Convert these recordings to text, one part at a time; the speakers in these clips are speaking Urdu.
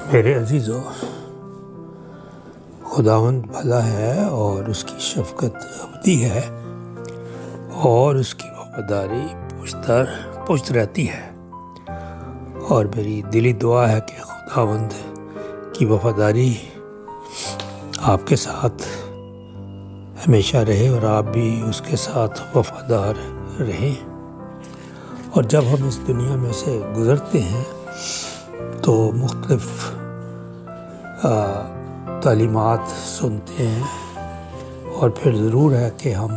میرے عزیزو، خداوند بھلا ہے اور اس کی شفقت ابدی ہے اور اس کی وفاداری پشت رہتی ہے، اور میری دلی دعا ہے کہ خداوند کی وفاداری آپ کے ساتھ ہمیشہ رہے اور آپ بھی اس کے ساتھ وفادار رہیں۔ اور جب ہم اس دنیا میں سے گزرتے ہیں تو مختلف تعلیمات سنتے ہیں، اور پھر ضرور ہے کہ ہم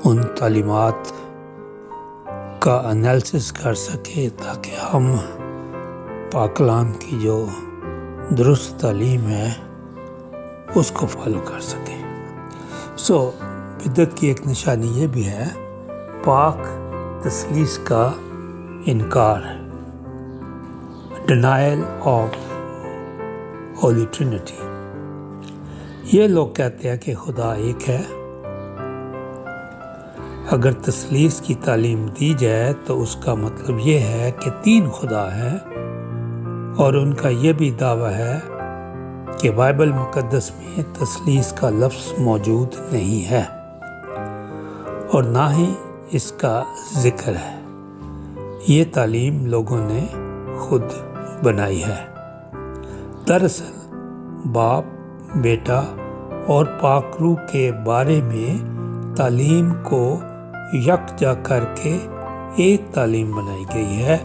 ان تعلیمات کا انالیسس کر سکیں تاکہ ہم پاک کلام کی جو درست تعلیم ہے اس کو فالو کر سکیں۔ بدعت کی ایک نشانی یہ بھی ہے پاک تثلیث کا انکار، ڈینائل آف ہولی ٹرینٹی۔ یہ لوگ کہتے ہیں کہ خدا ایک ہے۔ اگر تثلیث کی تعلیم دی جائے تو اس کا مطلب یہ ہے کہ 3 خدا ہیں، اور ان کا یہ بھی دعویٰ ہے کہ بائبل مقدس میں تثلیث کا لفظ موجود نہیں ہے اور نہ ہی اس کا ذکر ہے۔ یہ تعلیم لوگوں نے خود بنائی ہے۔ دراصل باپ، بیٹا اور پاک روح کے بارے میں تعلیم کو یکجا کر کے ایک تعلیم بنائی گئی ہے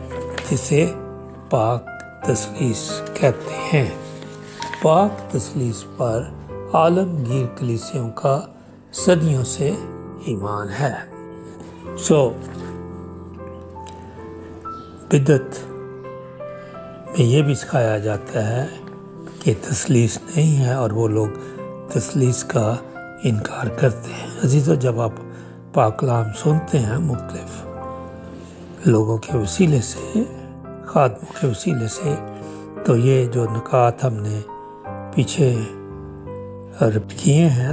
جسے پاک تثلیث کہتے ہیں۔ پاک تثلیث پر عالمگیر کلیسیوں کا صدیوں سے ایمان ہے۔ بدعت میں یہ بھی سکھایا جاتا ہے کہ تثلیث نہیں ہے، اور وہ لوگ تثلیث کا انکار کرتے ہیں۔ عزیزو، جب آپ پاک کلام سنتے ہیں مختلف لوگوں کے وسیلے سے، خادموں کے وسیلے سے، تو یہ جو نکات ہم نے پیچھے رپیٹ کیے ہیں